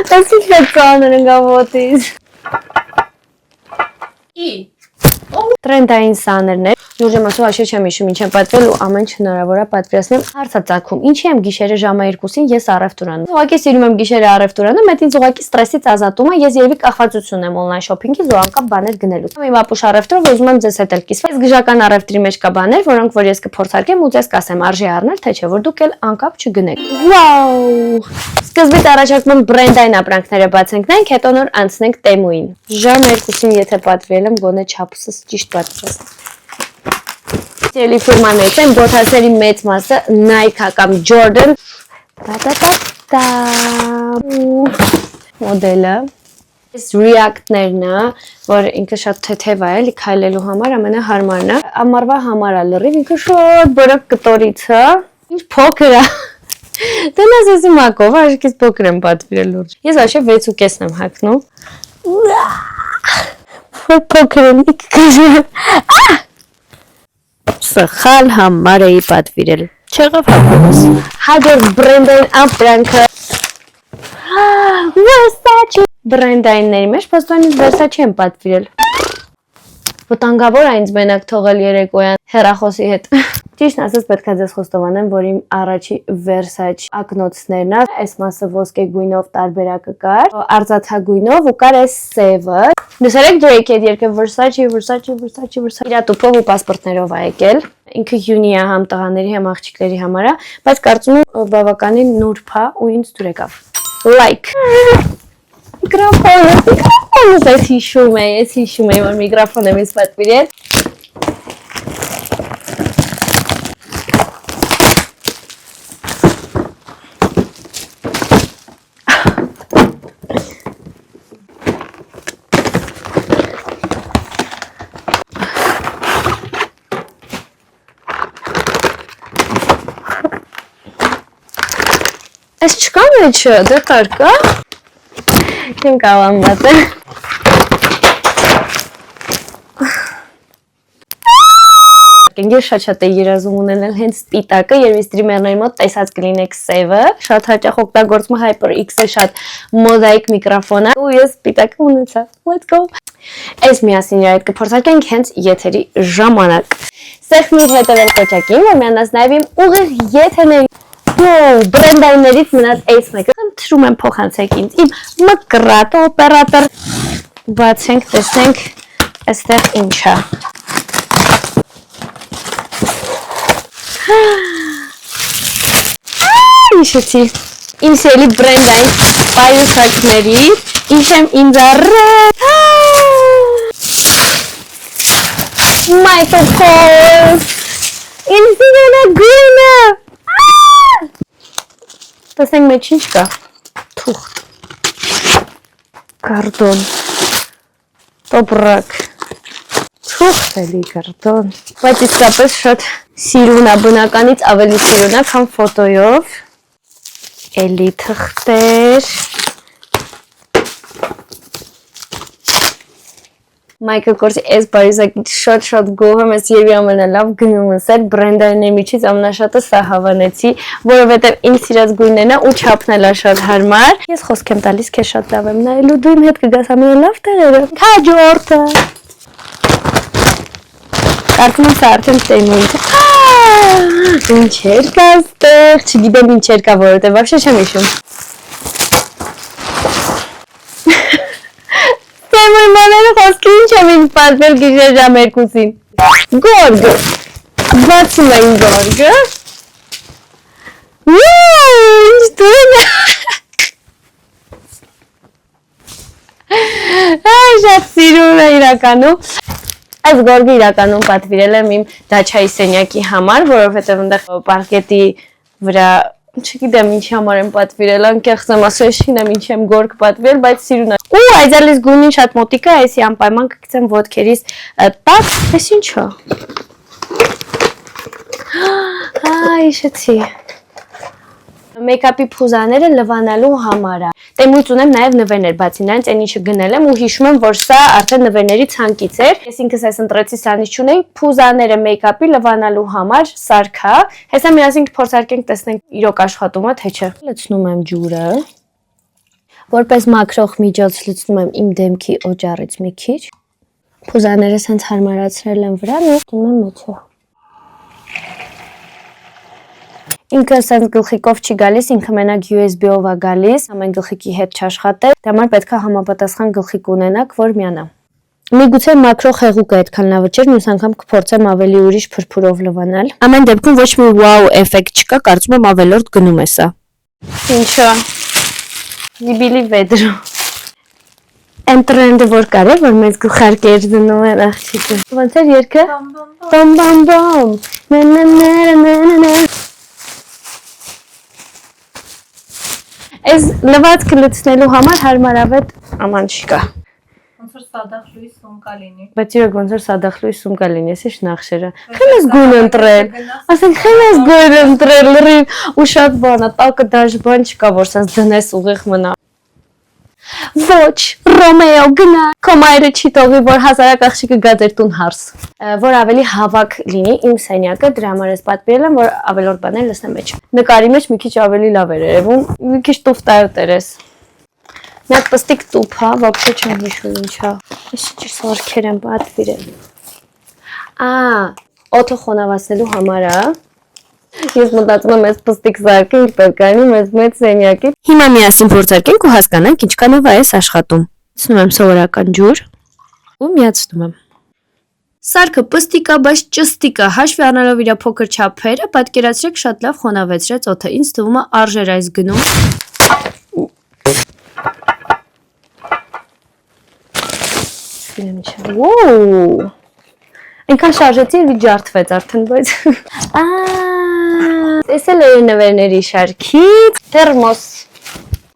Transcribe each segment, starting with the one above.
Das ist nicht ծանր գավոտից։ Տրենդային սաներն է։ Լուրջ եմ ասում, այժմ չեմ հիշում ինչ եմ պատվել ու ամեն հնարավոր է պատվիրացնեմ հարցածագում։ Ինչի եմ գիշերը ժամը 2-ին ես առևտուր անում։ Ուղղակի սիրում եմ գիշերը առևտուր անում, այդ ինձ ուղղակի ստրեսից ազատում է, ես երևի կախվածություն եմ օնլայն շոփինգից ու անկապ բաներ գնելուց։ Իմ ապուշ առևտուրով ուզում եմ ձեզ հետ էլ կիսվել։ Այս գժական առևտրի մեջ կա բաներ, որոնք որ ես կփորձարկեմ ու ձեզ կասեմ արժի առնել, թե չէ, որ դուք էլ անկապ չգնեք։ Վաու։ Սկզբից առաջարկում եմ բրենդային ապրանքները բացենք նայենք, հետո նոր անցնենք Տեմուին։ Ժամ 2-ին եթե պատվիրել եմ, գոնե չափսս ճիշտ պատվիրեմ։ Էլի ֆիրմաներից են, բոթասերի մեծ մասը Nike կամ Jordan մոդելը այս React-ներն է, որ ինքը շատ թեթև է, էլի քայլելու համար ամենահարմարն է, ամառվա համար է լրիվ, ինքը շատ բրակ կտորից է, ինչ փոքր է, տնես ես իմ ակով, աշխից փոքր եմ պատվիրել լուրջ, ես աշև 6.5 եմ հագնում, փոքր եմ, իք կժեմ, Սխալ համար էի պատվիրել, չեղավ հագումս, հաջորդ բրենդային ապրանքը, Versace բրենդայինների մեջ պաստանից Versace եմ պատվիրել, վտանգավոր է ինձ մենակ թողել երեկոյան հեռախոսի հետ, ճիշտ ասած պետք է ձեզ խոստովանեմ, որ իմ առաջի Versace ակնոցներն է, այս մասը ոսկե գույնով տարբերակը կար, արծաթագույնով ու կար այս սևը, դեսարեք Drake հետ երկը Versace, իրա տուփով ու պասպորտներով է եկել, ինքը հյունի է համ տղաների համ աղջիկների համար է, բայց կարծում եմ բավականին նուրբ է ու ինձ դուր եկավ, like, Միգրաֆոնս ես հիշում եմ, որ միգրաֆոն եմ ես պատվիրել, Այս չկա մեջը, դե տար կա, իմ կավան բատ է, ես շատ է երազում ունենել հենց սպիտակը, երբ ստրիմերների մոտ տեսած կլինեք սևը, շատ հաճախ օգտագործում HyperX-ի շատ մոդայիկ միկրոֆոն է, ու ես սպիտակը ունեցա, let's go, այս միասին իրար հետ կփորձարկենք հենց եթերի ժամանակ, սեղմիր հետևել կոճակին, որ միանաց նաև իմ ուղիղ եթերների, բրենդայիններից մնաց այս մեկը, խնդրում եմ փոխանցեք ինձ, իմ մկրատ օպերատոր, բացենք, տեսնենք, այստեղ ինչ է, իշեցի, իմ սելի բրենդային պայուսակների, իշեմ ինձ առետ, Michael Kors, ինձ իրենա գույնը, տեսնենք մեջ ինչ կա, թուղթ, կարդոն, տոպրակ, թուղթ էլի կարդոն, բայց իսկապես շատ սիրուն է, բնականից ավելի սիրուն է, քան ֆոտոյով, էլի թղթեր, Michael Kors-ի այս պայուսակից շատ գոհ եմ, ես երևի ամենալավ գնումս էր, բրենդայինների միջից ամենաշատը սա հավանեցի, որովհետև իմ սիրած գույնն է ու չափն էլ է շատ հարմար։ Ես խոսք եմ տալիս, քեզ շատ լավ եմ նայելու, դու իմ հետ կգաս ամենալավ տեղերը։ Հաջորդը։ Կարծում եմ սա արդեն Տեմուին է։ Ինչեր կա այստեղ, չգիտեմ ինչեր կա, որովհետև вообще չեմ հիշում։ Տեմուի մաները խոսքի ինչ եմ ինձ պատվել գիշեր ժամ 2-ին։ Գորգը, բացում է իմ գորգը։ Ինչ դույն է։ Շատ սիրուն է իրականում։ Այս գորգը իրականում պատվիրել եմ իմ դաչայի սենյակի համար, որովհետև այնտեղ պարկետի վրա չգիտեմ ինչի համար եմ պատվիրել, անկեղծ եմ ասել, չգիտեմ ինչ եմ գորգ պատվիրել, բայց սիրուն է։ Ու այդալիս գույնին շատ մոտիկ է, այսի անպայման կգցեմ ոտքերիս տակ, այս ինչ է։ Իշեցի։ Մեյքափի փուզաները լվանալու համար է։ Տեմուից ունեմ նաև նվերներ, բացի նրանից այն ինչը գնել եմ ու հիշում եմ, որ սա արդեն նվերների ցանկից էր։ Ես ինքս այս ընտրեցի, սրանից չունեի, փուզաները մեյքափի լվանալու համար սարքա։ Հեսա միասին փորձարկենք տեսնենք իրոք աշխատում է թե չէ։ Լցնում եմ ջուրը։ Որպես մաքրող միջոց լցնում եմ իմ դեմքի օճառից մի քիչ։ Փուզաներս հենց հարմարացրել եմ վրան ու դնում եմ մեջը։ Ինքը սենց գլխիկով չի գալիս, ինքը մենակ USB-ով է գալիս, ամեն գլխիկի հետ չաշխատել, դա համար պետք է համապատասխան գլխիկ ունենաք, որ միանա։ Միգուցե մաքրող հեղուկը այդքան լավը չէր, մյուս անգամ կփորձեմ ավելի ուրիշ փրփուրով լվանալ։ Ամեն դեպքում ոչ մի wow էֆեկտ չկա, կարծում եմ ավելորդ գնում է սա։ Ինչա։ Դիբիլի վեդրո։ Այն տրենդը որ կար է, որ մեծ գլխարկեր դնում են աղջիկը։ Ոնց էր երգը։ Բամ բամ բամ։ Նենենենենենենե։ Այս լվացքը լցնելու համար հարմարավետ աման չկա։ Ոնց որ սադախլուի սումկա լինի։ Բայց իրոք ոնց որ սադախլուի սումկա լինի, էս ի՞նչ նախշերը։ Խեմ ես գույն ընտրել։ Ասենք խեմ ես գույն ընտրել, լրիվ ու շատ բան է, տակը դաժ բան չկա, որ սենց դնես ուղիղ մնա։ Ոչ, Ռոմեո գնա։ Քո մայրը չի թողի, որ հազարակ աղջիկը գա ձեր տուն հարս։ Որ ավելի հավաք լինի իմ սենյակը, դրա համար ես պատվիրել եմ, որ ավելորդ բաներ լցնեմ մեջ։ Նկարի մեջ մի քիչ ավելի լավ էր երևում, մի քիչ տուֆտայոտ էր էս։ Մի հատ պստիկ տուփ հա, вообще չեմ հիշում ինչա։ Ես ինչ սարքեր եմ պատվիրել։ Օդը խոնավացնելու համար է։ Ես մտածում եմ այս պստիկ սարքել պետք է լինի մեծ սենյակի։ Հիմա միասին փորձարկենք ու հասկանանք ինչքանով է այս աշխատում։ Ցնում եմ սովորական ջուր ու միացնում եմ։ Սարքը պստիկ է, բայց ճստիկ է, հաշվի առնելով իր փոքր չափերը, պատկերացրեք շատ լավ խոնավեցրեց օդը։ Ինձ թվում է արժեր այս գնում։ Ոու։ Այնքան շարժեցի ու ջարդվեց արդեն, բայց տեսել էի նվերների շարքից, թերմոս,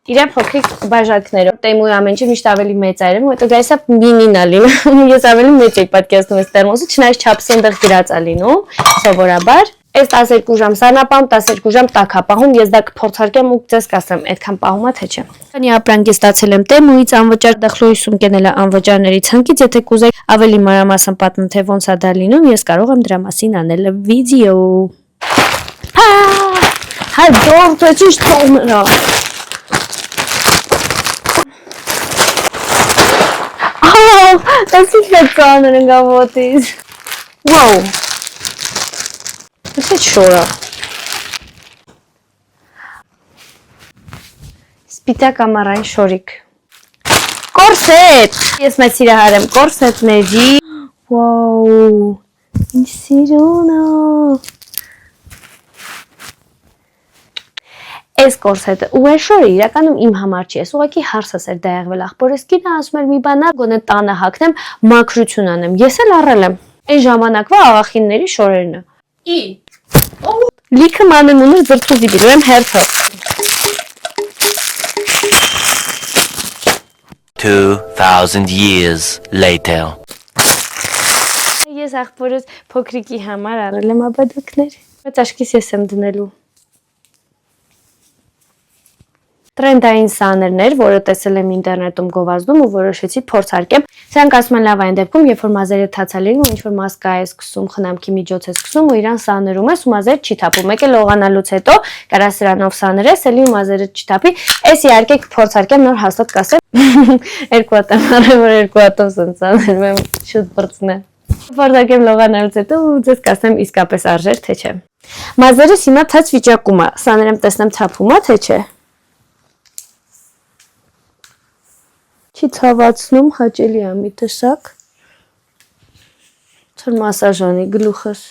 իրեն փոքրիկ բաժակներով, տեմույի ամեն ինչ միշտ ավելի մեծ է երևում, հետո գայսա մինին է լինում, ես ավելի մեծ էի պատկերացնում այս թերմոսը, չնայած չափսի այնտեղ գրած է լինում, սովորաբար, այս 12 ժամ սանապահում, 12 ժամ տաք է պահում, ես դա կփորձարկեմ ու ձեզ կասեմ, այդքան պահում է թե չէ։ Քանի ապրանք ես ստացել եմ տեմույից, անվճար դախլոյի սումկեն էլ է անվճարների ցանկից, եթե կուզեք ավելի մանրամասն պատմեմ թե ոնց է դա լինում, ես կարող եմ դրա մասին անել վիդեո։ Հայ դուրս ճիշտ թողնա։ That's a ծանր ընկա ոտից։ Wow։ This is շորը։ Սպիտակ ամառային շորիկ։ Կորսետ։ Ես մեծ սիրահար եմ կորսետների։ Wow։ Ինչ սիրուն է։ Այս կորսետը ու այս շորը իրականում իմ համար չի, ես ուղղակի հարսս էր դա եղվել ախպորս կինը ասում էր մի բան գոնե տանը հագնեմ մաքրություն անեմ, ես էլ առել եմ, այն ժամանակվա աղախինների շորերն է։ Լիքը մանեմ ուներ զրծուզի բիրու եմ հերթը։ 2000 years later. Ես ախպորս փոքրիկի համար առել եմ աբադուկներ, բայց աշկիս ես եմ դնելու։ Տրենդային սաներներ, որը տեսել եմ ինտերնետում գովազդում ու որոշեցի փորձարկեմ։ Սրանք ասում են լավ այն դեպքում, երբ որ մազերը թացալին ու ինչ-որ մասկա է սկսում, խնամքի միջոց է սկսում ու իրան սաներում ես ու մազերը չի թափում։ Մեկ է լողանալուց հետո կարա սրանով սաներես, էլի ու մազերը չթափի։ Էս իհարկե կփորձարկեմ նոր հաստատ կասեմ։ Երկու հատ եմ արել, որ երկու հատով սենց սաներում եմ շուտ բրծնեմ։ Փորձարկեմ լողանալուց հետո ու ձեզ կասեմ իսկապես արժեր թե չէ։ Մազերս հիմա թաց վիճակում է, սաներեմ տեսնեմ թափում է թե չէ։ Չի ցավացնում, հաճելի է մի տեսակ։ Թող մասաժանի գլուխս։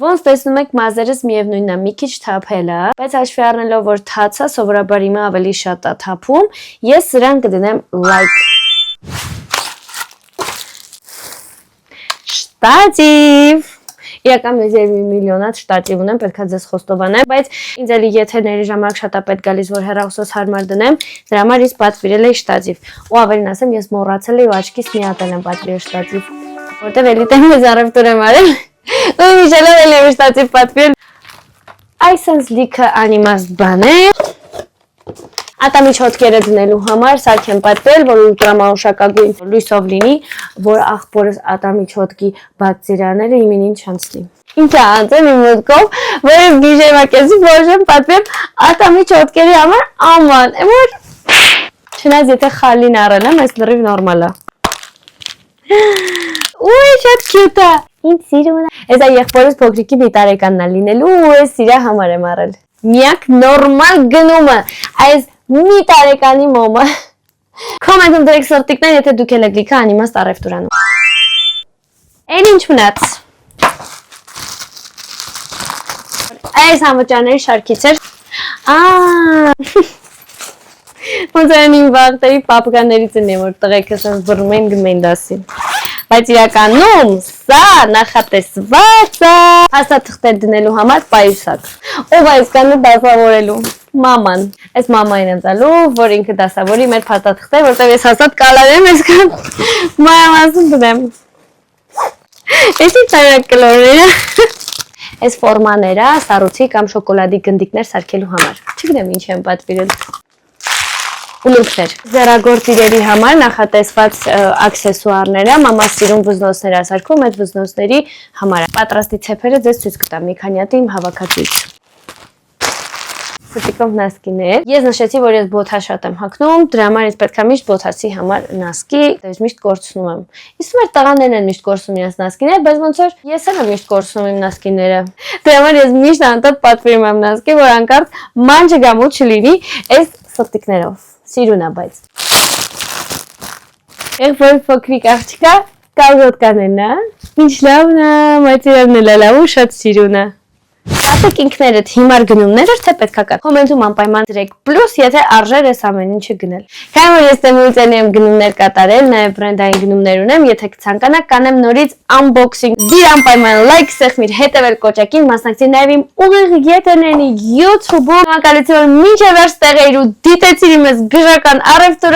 Ոնց տեսնում եք, մազերս միևնույնն է, մի քիչ թափել է, բայց հաշվի առնելով, որ թացա, սովորաբար իմը ավելի շատ է թափում, ես սրան կդնեմ like։ Շտատիվ։ Իրական մեզ երբ մի միլիոնատ շտատիվ ունեմ, պետք է ձեզ խոստովանեմ, բայց ինձ էլի եթերների ժամանակ շատ է պետք գալիս, որ հեռախոսս հարմար դնեմ, դրա համար ես պատվիրել էի շտատիվ։ Ու ավելին ասեմ, ես մոռացել էի ու աչքիս մի հատ եմ պատվիրել շտատիվ, որտեվ էլի տեմից առևտուր եմ արել, ու միշելով էլի եմ շտատիվ պատվիրել։ Այսինքն լիքը անիմաստ բան է։ Ատամի չոտքերը դնելու համար սարք եմ պատվել, որ ուլտրամանուշակագույն լույսով լինի, որ աղբորս ատամի չոտքի բակտերիաները իմին չանցնի։ Ինչ է անցել իմ մտքով, որ ես գիշերվա կեսի որ եմ պատվել ատամի չոտքերի համար աման, որ Չնայած եթե խալին առել եմ, այս լրիվ նորմալ է։ Ուй, շատ cute է։ Ինձ սիրուն է։ Էսա եղբորս փոքրիկի մի տարեկանն է լինելու ու ես իրա համար եմ առել։ Միակ նորմալ գնումը այս մի տարեկանի մոմը։ Կոմենտում դրեք սրտիկներ, եթե դուք եք լիքը անիմաստ առևտուրանում։ Այն ինչ մնաց։ Այս համաճարների շարքից էր։ Ոնց են իմ վաղտերի պապկաներից են, որ տղեկս են վռում են գնում են դասին։ Բայց իրականում սա նախատեսված է հաստատքներ դնելու համար պայուսակ։ Ով է կանը դասավորելու։ Մաման։ Այս մամային եմ տալու, որ ինքը դասավորի մեր փաստաթղթեր, որտեղ ես հաստատ կալարեմ այսքան մայամասում դնեմ։ Էսի ծայրակլորները։ Այս ֆորմաները սառույցի կամ շոկոլադի գնդիկներ սարքելու համար։ Չգիտեմ ինչ եմ պատվիրել։ Ուլունքներ։ Ձեռագործ իրերի համար նախատեսված աքսեսուարները, մամա սիրուն վզնոցներ է սարքում, այդ վզնոցների համար։ Պատրաստի ցեփերը ձեզ ցույց կտամ մի քանի հատ իմ հավաքածուից։ Ստիկով նասկիներ։ Ես նշեցի, որ ես բոթա շատ եմ հագնում, դրա համար ես պետք է միշտ բոթացի համար նասկի, ես միշտ կորցնում եմ։ Իսկ մեր տղաներն են միշտ կորցնում իրենց նասկիները, բայց ոնց որ ես եմ միշտ կորցնում իմ նասկիները։ Դրա համար ես միշտ անտառ պատվիրում եմ նասկի, որ անկարծ մանջը գամու չլինի այս ստիկներով։ Սիրուն է բայց։ Եք որ փոքրիկ աղջիկա, կալոտկանեն, հա։ Ինչ լավն է, մայրերն էլ լավ ու շատ սիրուն է։ Ասեք ինքներդ հիմար գնումներ թե պետքա կա։ Կոմենտում անպայման դրեք պլյուս, եթե արժեր այս ամեն ինչը գնել։ Քանի որ ես Temu-ից եմ գնումներ կատարել, նաև բրենդային գնումներ ունեմ, եթե կցանկանաք, կանեմ նորից unboxing։ Դիր անպայման լայք, սեղմիր, հետևել կոճակին, մասնակցիր նաև իմ ուղիղ եթերներին YouTube-ում։ Շնորհակալություն, որ մինչև վերջ տեղեր ու դիտեցիր իմ գժական առևտուրը։